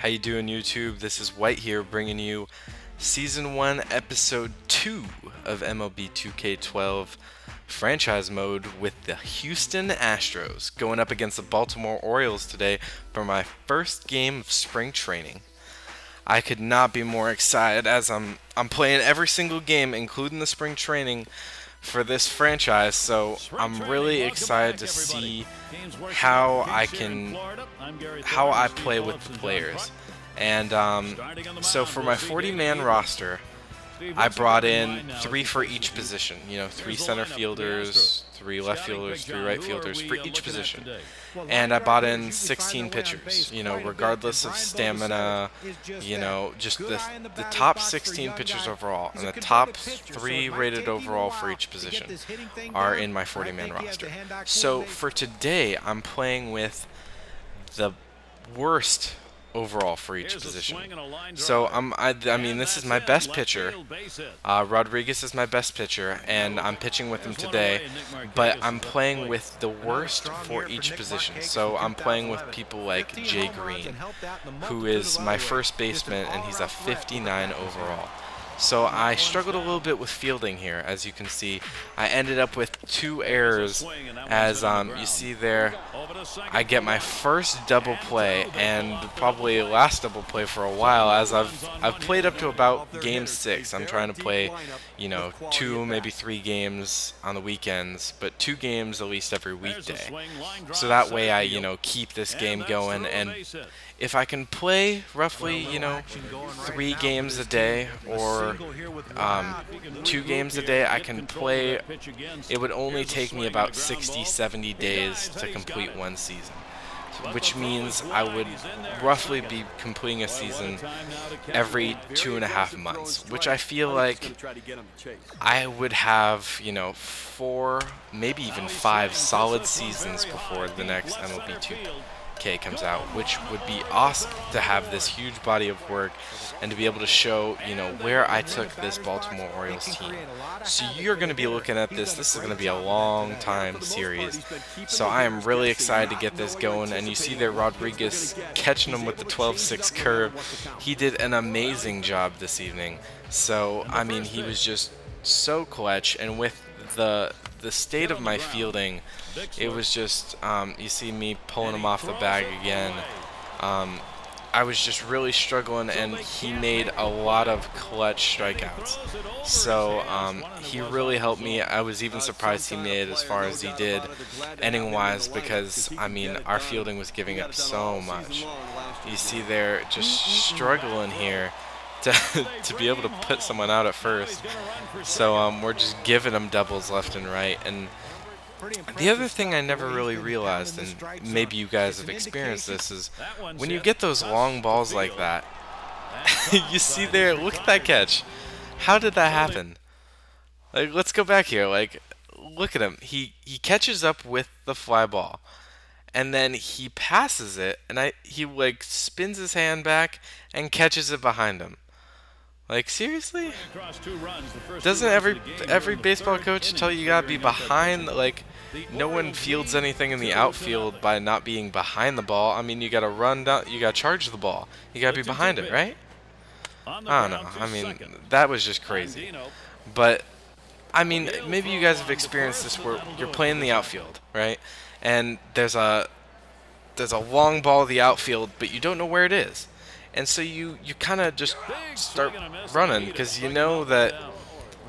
How you doing, YouTube? This is White here, bringing you Season 1, Episode 2 of MLB 2k12 franchise mode with the Houston Astros, going up against the Baltimore Orioles today for my first game of spring training. I could not be more excited as I'm playing every single game, including the spring training, for this franchise, so I'm really excited to see how I play with the players. And so for my 40-man roster, I brought in 3 for each position. You know, 3 center fielders, 3 left fielders, 3 right fielders for each position. And I brought in 16 pitchers, you know, regardless of stamina, you know, just the top 16 pitchers overall. And the top 3 rated overall for each position are in my 40-man roster. So for today, I'm playing with the worst overall for each position. So I mean, this is my best pitcher. Rodriguez is my best pitcher, and I'm pitching with him today. But I'm playing with the worst for each position. So I'm playing with people like Jay Green, who is my first baseman, and he's a 59 overall. So I struggled a little bit with fielding here, as you can see. I ended up with 2 errors, as you see there. I get my first double play, and probably last double play for a while, as I've played up to about game 6. I'm trying to play, you know, 2, maybe 3 games on the weekends, but 2 games at least every weekday. So that way I, you know, keep this game going, and if I can play roughly, you know, 3 games a day or 2 games a day, I can play. It would only take me about 60-70 days to complete one season, which means I would roughly be completing a season every 2.5 months, which I feel like I would have, you know, 4, maybe even 5 solid seasons before the next MLB 2k comes out, which would be awesome to have this huge body of work and to be able to show, you know, where I took this Baltimore Orioles team. So you're going to be looking at this. This is going to be a long time series. So I am really excited to get this going. And you see there Rodriguez catching him with the 12-6 curve. He did an amazing job this evening. So, I mean, he was just so clutch. And with the state of my fielding, it was just, you see me pulling him off the bag again. I was just really struggling, and he made a lot of clutch strikeouts. So he really helped me. I was even surprised he made as far as he did inning-wise, because, I mean, our fielding was giving up so much. You see there just struggling here to be able to put someone out at first. So we're just giving him doubles left and right. And the other thing I never really realized, and maybe you guys have experienced this, is when you get those long balls like that, you see there, look at that catch. How did that happen? Like, let's go back here. Like, look at him. He catches up with the fly ball, and then he passes it, and he like spins his hand back and catches it behind him. Like, seriously? Doesn't every baseball coach tell you gotta be behind? Like, no one fields anything in the outfield by not being behind the ball. I mean, you gotta run down, you gotta charge the ball. You gotta be behind it, right? I don't know. I mean, that was just crazy. But, I mean, maybe you guys have experienced this where you're playing the outfield, right? And there's a long ball in the outfield, but you don't know where it is. And so you kind of just start running because you know that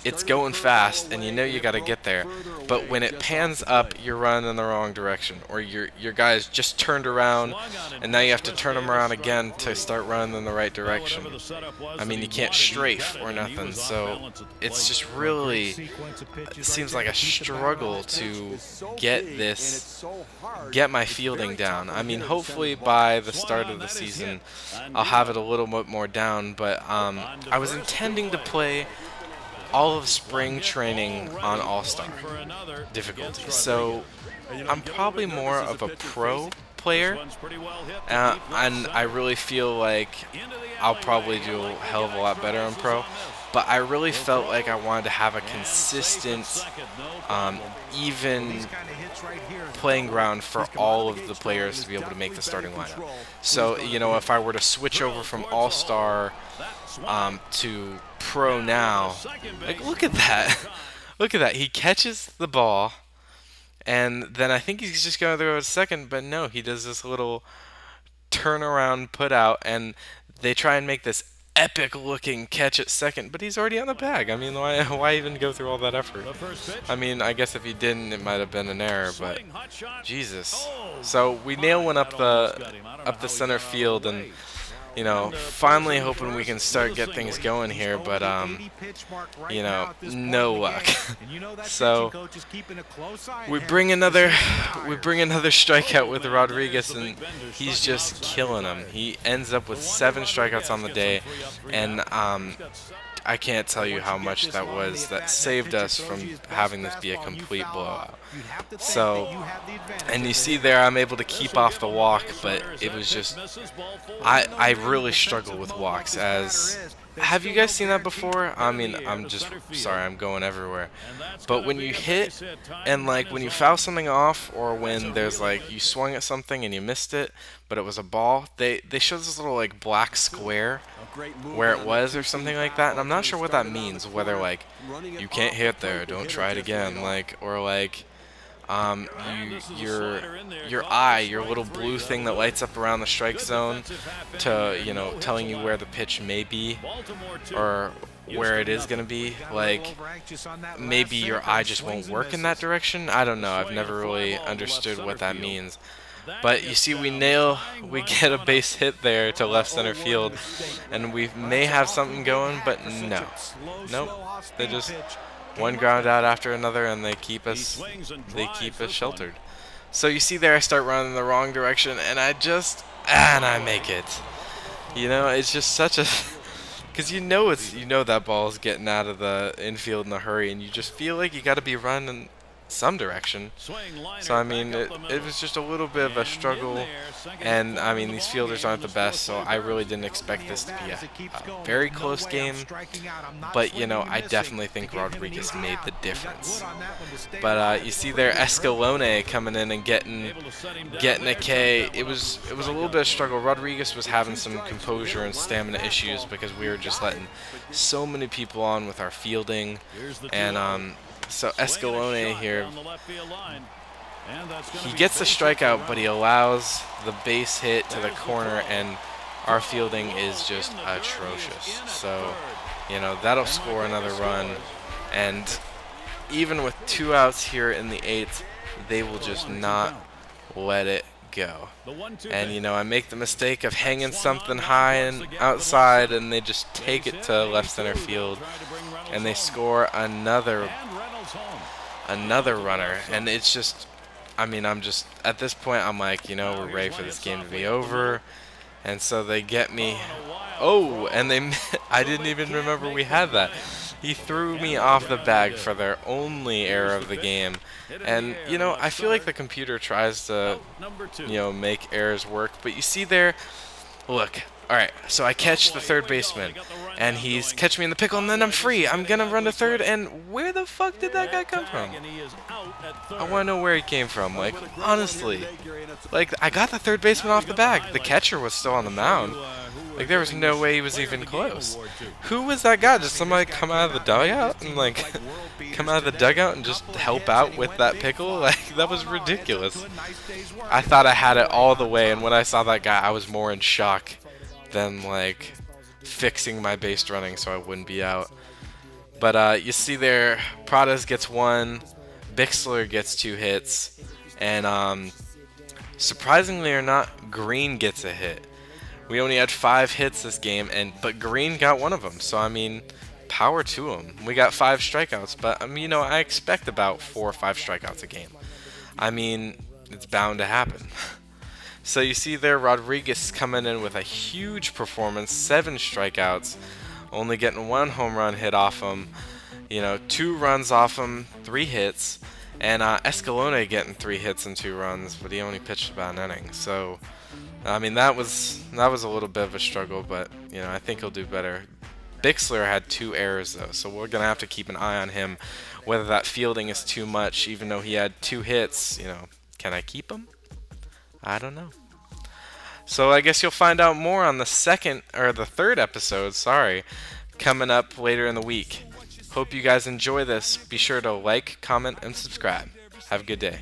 it's going fast and you know you got to get there. But when it pans up, you're running in the wrong direction, or your guys just turned around and now you have to turn them around again to start running in the right direction. I mean, you can't strafe or nothing, so it's just really, it seems like a struggle to get my fielding down. I mean, hopefully by the start of the season I'll have it a little bit more down, but I was intending to play all of spring training on All-Star difficulty, so I'm probably more of a pro player, and I really feel like I'll probably do a hell of a lot better on pro. but I really felt like I wanted to have a consistent, even playing ground for all of the players to be able to make the starting lineup. So, you know, if I were to switch over from All-Star to Pro now, like, look at that. Look at that. He catches the ball, and then I think he's just going to throw it second, but no, he does this little turnaround put out, and they try and make this epic looking catch at second, but he's already on the bag. I mean, why even go through all that effort? I mean, I guess if he didn't, it might have been an error, but Jesus. So we nail one up the center field, and you know, finally hoping we can start get things going here, but you know, no luck. So we bring another strikeout with Rodriguez, and he's just killing him. He ends up with 7 strikeouts on the day, and I can't tell you how much that was that saved us from having this be a complete blowout. So, and you see there, I'm able to keep off the walk, but it was just, I really struggle with walks. As, have you guys seen that before? I mean, I'm just, sorry, I'm going everywhere. But when you hit, and like when you foul something off, or when there's like, you swung at something and you missed it, but it was a ball, they show this little like black square where it was or something like that, and I'm not sure what that means, whether like you can't hit there, don't try it again, like, or like your eye, your little blue thing that lights up around the strike zone to, you know, telling you where the pitch may be or where it is going to be, like maybe your eye just won't work in that direction. I don't know, I've never really understood what that means. But you see, we get a base hit there to left center field, and we may have something going, but no. Nope. They just one ground out after another, and they keep us sheltered. So you see there, I start running in the wrong direction, and I make it. You know, it's just such a, because you know that ball's getting out of the infield in a hurry, and you just feel like you got to be running some direction. So I mean, it was just a little bit of a struggle, and I mean, these fielders aren't the best, so I really didn't expect this to be a very close game, but you know, I definitely think Rodriguez made the difference. But you see there, Escalone coming in and getting a K. It was a little bit of struggle. Rodriguez was having some composure and stamina issues because we were just letting so many people on with our fielding, and so Escalone here, he gets the strikeout, but he allows the base hit to the corner, and our fielding is just atrocious. So, you know, that'll score another run, and even with 2 outs here in the 8th, they will just not let it go. And, you know, I make the mistake of hanging something high and outside, and they just take it to left center field, and they score another runner. And it's just, I mean, I'm just, at this point, I'm like, you know, we're ready for this game to be over. And so they get me, oh, and I didn't even remember we had that. He threw me off the bag for their only error of the game. And, you know, I feel like the computer tries to, you know, make errors work. But you see there, look, alright, so I catch the third baseman, and he's catching me in the pickle, and then I'm free. I'm going to run to third, and where the fuck did that guy come from? I want to know where he came from, like, honestly. Like, I got the third baseman off the bag. The catcher was still on the mound. Like, there was no way he was even close. Who was that guy? Did somebody come out of the dugout and, like, come out of the dugout and just help out with that pickle? Like, that was ridiculous. I thought I had it all the way, and when I saw that guy, I was more in shock than, like, fixing my base running so I wouldn't be out. But you see there, Pradas gets 1, Bixler gets 2 hits, and surprisingly or not, Green gets a hit. We only had 5 hits this game, but Green got 1 of them. So I mean, power to him. We got 5 strikeouts, but I mean, you know, I expect about 4 or 5 strikeouts a game. I mean, it's bound to happen. So you see there, Rodriguez coming in with a huge performance, 7 strikeouts, only getting 1 home run hit off him, you know, 2 runs off him, 3 hits, and Escalone getting 3 hits and 2 runs, but he only pitched about an inning. So, I mean, that was a little bit of a struggle, but you know, I think he'll do better Bixler had 2 errors though, so we're gonna have to keep an eye on him. Whether that fielding is too much, even though he had 2 hits, you know, can I keep him? I don't know. So I guess you'll find out more on the third episode, sorry, coming up later in the week. Hope you guys enjoy this. Be sure to like, comment, and subscribe. Have a good day.